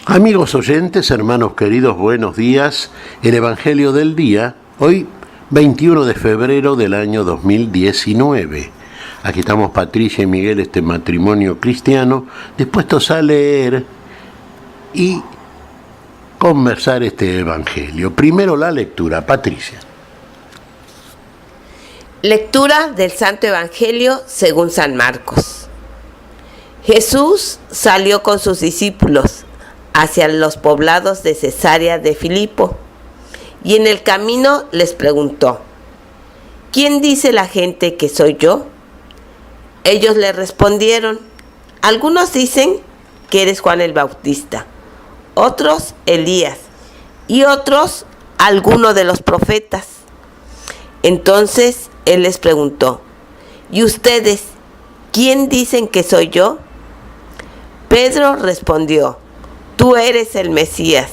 Amigos oyentes, hermanos queridos, buenos días. El Evangelio del día, hoy 21 de febrero del año 2019. Aquí estamos Patricia y Miguel, este matrimonio cristiano, dispuestos a leer y conversar este Evangelio. Primero la lectura, Patricia. Lectura del Santo Evangelio según San Marcos. Jesús salió con sus discípulos hacia los poblados de Cesarea de Filipo, y en el camino les preguntó: ¿quién dice la gente que soy yo? Ellos le respondieron: algunos dicen que eres Juan el Bautista, otros Elías, y otros alguno de los profetas. Entonces él les preguntó: ¿y ustedes quién dicen que soy yo? Pedro respondió: tú eres el Mesías.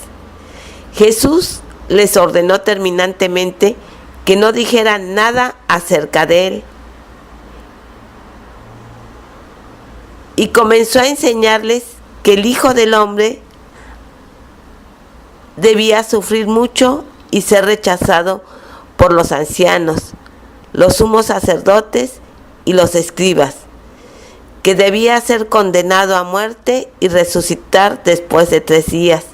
Jesús les ordenó terminantemente que no dijeran nada acerca de él. Y comenzó a enseñarles que el Hijo del Hombre debía sufrir mucho y ser rechazado por los ancianos, los sumos sacerdotes y los escribas, que debía ser condenado a muerte y resucitar después de 3 días.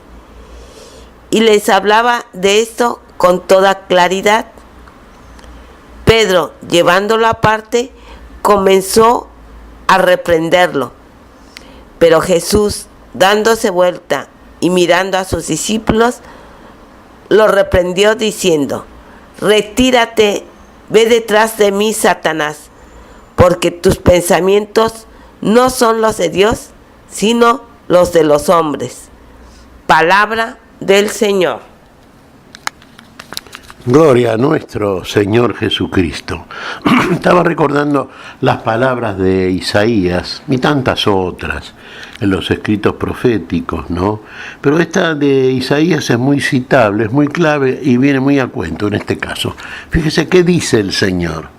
Y les hablaba de esto con toda claridad. Pedro, llevándolo aparte, comenzó a reprenderlo. Pero Jesús, dándose vuelta y mirando a sus discípulos, lo reprendió diciendo: retírate, ve detrás de mí, Satanás, porque tus pensamientos no son los de Dios, sino los de los hombres. Palabra del Señor. Gloria a nuestro Señor Jesucristo. Estaba recordando las palabras de Isaías y tantas otras en los escritos proféticos, ¿no? Pero esta de Isaías es muy citable, es muy clave y viene muy a cuento en este caso. Fíjese qué dice el Señor.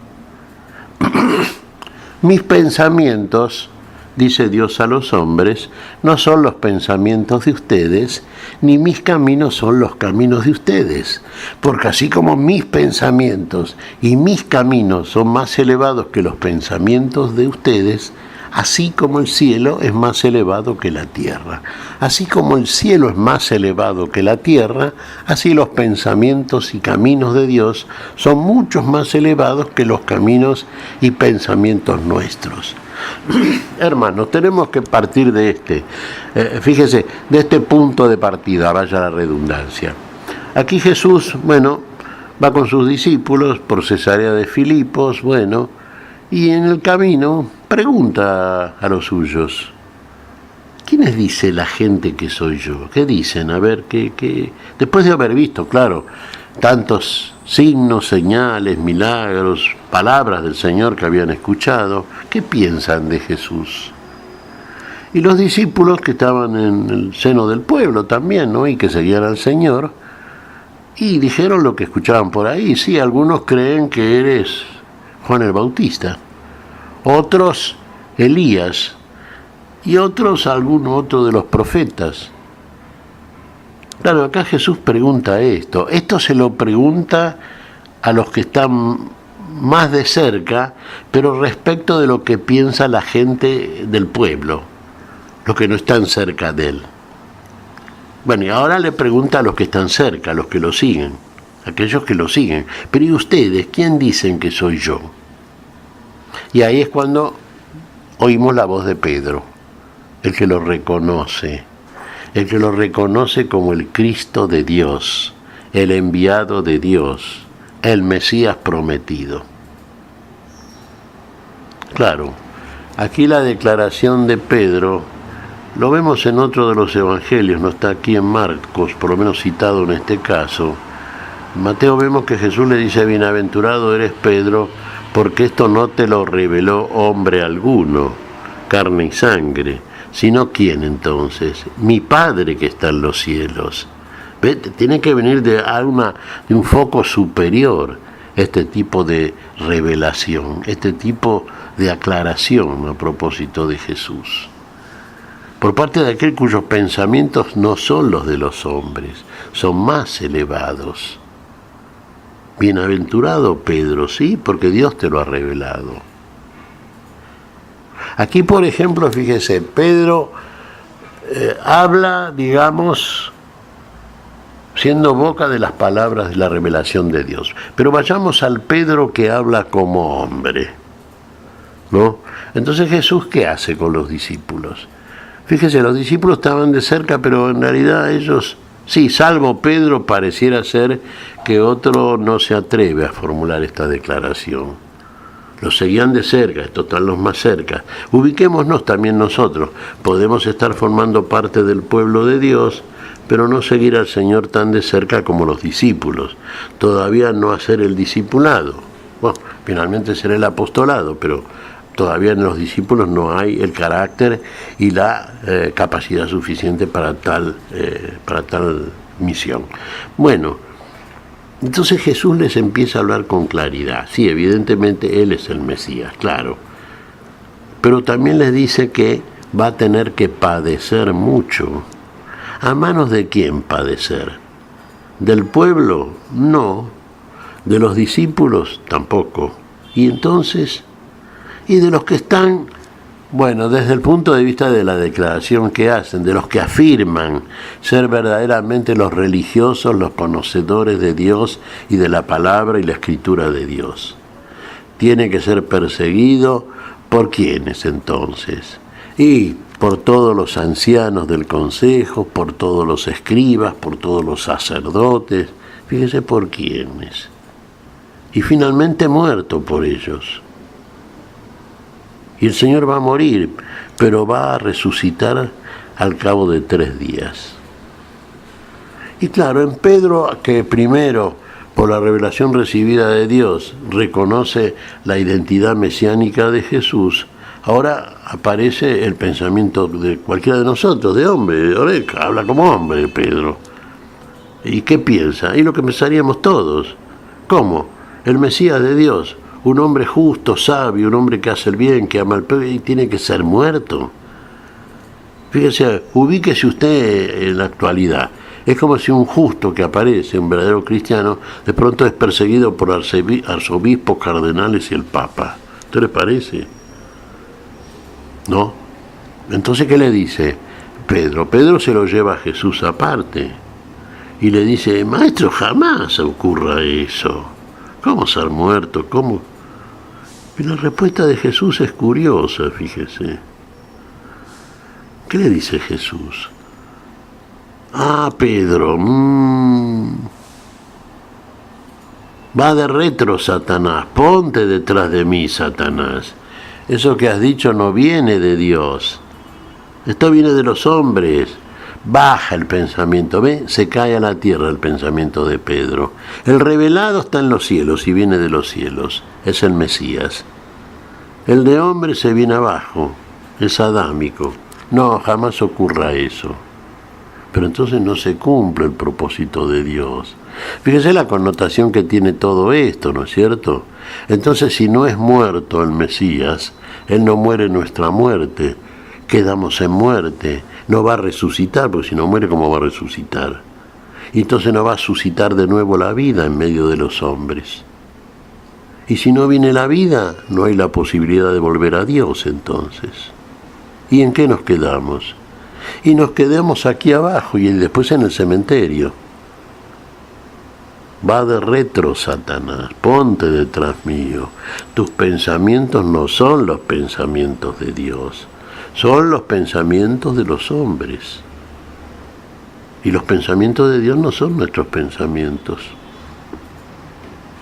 Mis pensamientos, dice Dios a los hombres, no son los pensamientos de ustedes, ni mis caminos son los caminos de ustedes. Porque así como mis pensamientos y mis caminos son más elevados que los pensamientos de ustedes, así como el cielo es más elevado que la tierra. Así como el cielo es más elevado que la tierra, así los pensamientos y caminos de Dios son muchos más elevados que los caminos y pensamientos nuestros. Hermanos, tenemos que partir de fíjese, de este punto de partida, vaya la redundancia. Aquí Jesús, va con sus discípulos por Cesarea de Filipos, y en el camino pregunta a los suyos: ¿quiénes dice la gente que soy yo? ¿Qué dicen? A ver, ¿qué? Después de haber visto, claro, tantos signos, señales, milagros, palabras del Señor que habían escuchado, ¿qué piensan de Jesús? Y los discípulos que estaban en el seno del pueblo también, ¿no? Y que seguían al Señor, y dijeron lo que escuchaban por ahí. Sí, algunos creen que eres Juan el Bautista, otros Elías, y otros algún otro de los profetas. Claro, acá Jesús pregunta esto. Esto se lo pregunta a los que están más de cerca, pero respecto de lo que piensa la gente del pueblo, los que no están cerca de él. Y ahora le pregunta a los que están cerca, a los que lo siguen, aquellos que lo siguen. Pero ¿y ustedes? ¿Quién dicen que soy yo? Y ahí es cuando oímos la voz de Pedro, el que lo reconoce como el Cristo de Dios, el enviado de Dios, el Mesías prometido. Claro, aquí la declaración de Pedro lo vemos en otro de los evangelios, no está aquí en Marcos, por lo menos citado en este caso. En Mateo vemos que Jesús le dice: bienaventurado eres Pedro, porque esto no te lo reveló hombre alguno, carne y sangre, sino ¿quién entonces? Mi Padre que está en los cielos. ¿Ve? Tiene que venir de un foco superior este tipo de revelación, este tipo de aclaración a propósito de Jesús. por parte de aquel cuyos pensamientos no son los de los hombres, son más elevados. Bienaventurado Pedro, sí, porque Dios te lo ha revelado. Aquí, por ejemplo, fíjese, Pedro habla, digamos, siendo boca de las palabras de la revelación de Dios. Pero vayamos al Pedro que habla como hombre, ¿no? Entonces, Jesús, ¿qué hace con los discípulos? Fíjese, los discípulos estaban de cerca, pero en realidad ellos, sí, salvo Pedro, pareciera ser que otro no se atreve a formular esta declaración. Los seguían de cerca, estos están los más cerca. Ubiquémonos también nosotros. Podemos estar formando parte del pueblo de Dios, pero no seguir al Señor tan de cerca como los discípulos. Todavía no hacer el discipulado. Bueno, finalmente será el apostolado, pero todavía en los discípulos no hay el carácter y la capacidad suficiente para tal misión. Bueno, entonces Jesús les empieza a hablar con claridad. Sí, evidentemente Él es el Mesías, claro. Pero también les dice que va a tener que padecer mucho. ¿A manos de quién padecer? ¿Del pueblo? No. ¿De los discípulos? Tampoco. Y entonces, ¿y de los que están? Bueno, desde el punto de vista de la declaración que hacen, de los que afirman ser verdaderamente los religiosos, los conocedores de Dios y de la palabra y la escritura de Dios. Tiene que ser perseguido, ¿por quiénes entonces? Y por todos los ancianos del consejo, por todos los escribas, por todos los sacerdotes, fíjese por quiénes. Y finalmente muerto por ellos. Y el Señor va a morir, pero va a resucitar al cabo de 3 días. Y claro, en Pedro, que primero, por la revelación recibida de Dios, reconoce la identidad mesiánica de Jesús, ahora aparece el pensamiento de cualquiera de nosotros, de hombre, Oreca, habla como hombre Pedro. ¿Y qué piensa? Y lo que pensaríamos todos. ¿Cómo? El Mesías de Dios, un hombre justo, sabio, un hombre que hace el bien, que ama al pueblo, y tiene que ser muerto. Fíjese, ubíquese usted en la actualidad. Es como si un justo que aparece, un verdadero cristiano, de pronto es perseguido por arzobispos, cardenales y el Papa. ¿Usted le parece? ¿No? Entonces, ¿qué le dice Pedro? Pedro se lo lleva a Jesús aparte y le dice: Maestro, jamás ocurra eso. ¿Cómo ser muerto? ¿Cómo? Y la respuesta de Jesús es curiosa, fíjese. ¿Qué le dice Jesús? Ah, Pedro, va de retro, Satanás, ponte detrás de mí, Satanás. Eso que has dicho no viene de Dios, esto viene de los hombres. Baja el pensamiento, ¿ve? Se cae a la tierra el pensamiento de Pedro. El revelado está en los cielos y viene de los cielos, es el Mesías. El de hombre se viene abajo, es adámico. No, jamás ocurra eso. Pero entonces no se cumple el propósito de Dios. Fíjese la connotación que tiene todo esto, ¿no es cierto? Entonces, si no es muerto el Mesías, Él no muere nuestra muerte, quedamos en muerte. No va a resucitar, porque si no muere, ¿cómo va a resucitar? Y entonces no va a suscitar de nuevo la vida en medio de los hombres. Y si no viene la vida, no hay la posibilidad de volver a Dios entonces. ¿Y en qué nos quedamos? Y nos quedamos aquí abajo y después en el cementerio. Va de retro, Satanás, ponte detrás mío. Tus pensamientos no son los pensamientos de Dios. Son los pensamientos de los hombres. Y los pensamientos de Dios no son nuestros pensamientos.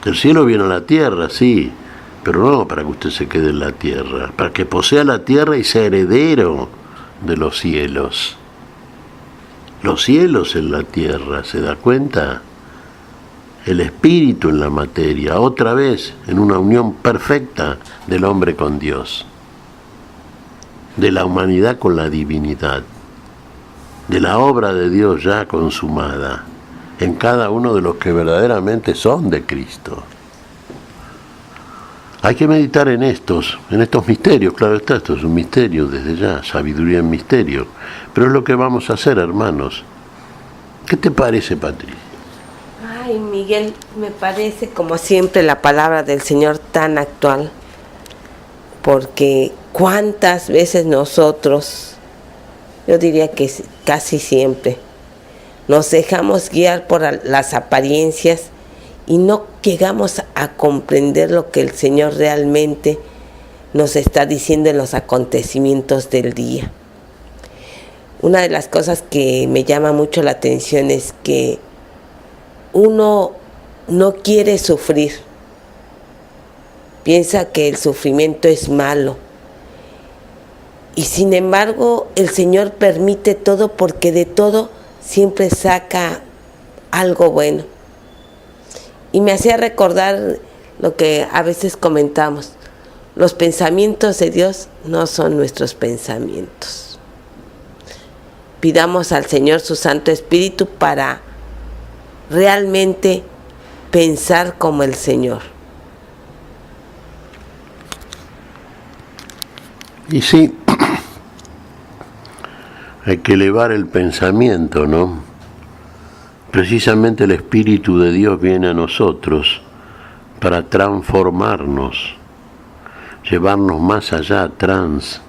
El cielo viene a la tierra, sí, pero no para que usted se quede en la tierra, para que posea la tierra y sea heredero de los cielos. Los cielos en la tierra, ¿se da cuenta? El espíritu en la materia, otra vez en una unión perfecta del hombre con Dios. De la humanidad con la divinidad, de la obra de Dios ya consumada en cada uno de los que verdaderamente son de Cristo. Hay que meditar en estos misterios, claro está, esto es un misterio desde ya, sabiduría en misterio, pero es lo que vamos a hacer, hermanos. ¿Qué te parece, Patricia? Ay, Miguel, me parece como siempre la palabra del Señor tan actual, porque cuántas veces nosotros, yo diría que casi siempre, nos dejamos guiar por las apariencias y no llegamos a comprender lo que el Señor realmente nos está diciendo en los acontecimientos del día. Una de las cosas que me llama mucho la atención es que uno no quiere sufrir, piensa que el sufrimiento es malo, y sin embargo el Señor permite todo porque de todo siempre saca algo bueno. Y me hacía recordar lo que a veces comentamos: los pensamientos de Dios no son nuestros pensamientos. Pidamos al Señor su Santo Espíritu para realmente pensar como el Señor. Y sí, hay que elevar el pensamiento, ¿no? Precisamente el Espíritu de Dios viene a nosotros para transformarnos, llevarnos más allá,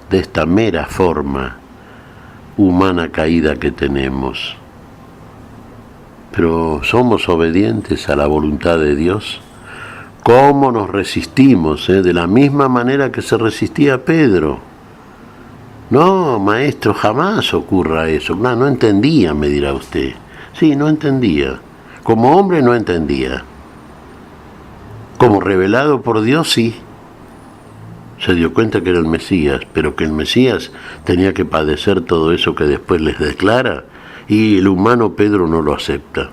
de esta mera forma humana caída que tenemos. Pero ¿somos obedientes a la voluntad de Dios? ¿Cómo nos resistimos? De la misma manera que se resistía Pedro. No, maestro, jamás ocurra eso. No entendía, me dirá usted. Sí, no entendía. Como hombre no entendía. Como revelado por Dios, sí. Se dio cuenta que era el Mesías, pero que el Mesías tenía que padecer todo eso que después les declara, y el humano Pedro no lo acepta.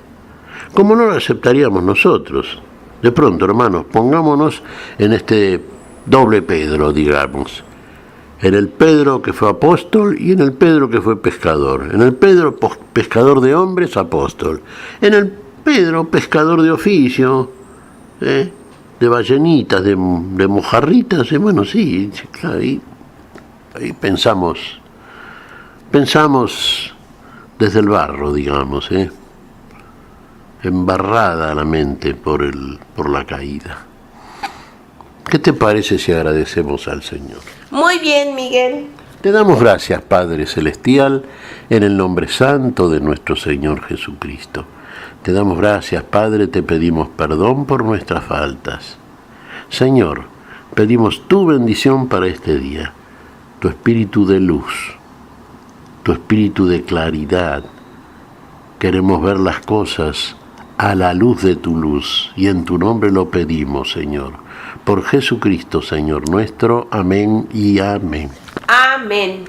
¿Cómo no lo aceptaríamos nosotros? De pronto, hermanos, pongámonos en este doble Pedro, digamos. En el Pedro que fue apóstol y en el Pedro que fue pescador. En el Pedro pescador de hombres, apóstol. En el Pedro pescador de oficio, de ballenitas, de mojarritas. Bueno, sí, claro, ahí pensamos desde el barro, digamos, embarrada la mente por la caída. ¿Qué te parece si agradecemos al Señor? Muy bien, Miguel. Te damos gracias, Padre Celestial, en el nombre santo de nuestro Señor Jesucristo. Te damos gracias, Padre, te pedimos perdón por nuestras faltas. Señor, pedimos tu bendición para este día, tu espíritu de luz, tu espíritu de claridad. Queremos ver las cosas a la luz de tu luz, y en tu nombre lo pedimos, Señor. Por Jesucristo, Señor nuestro. Amén y amén. Amén.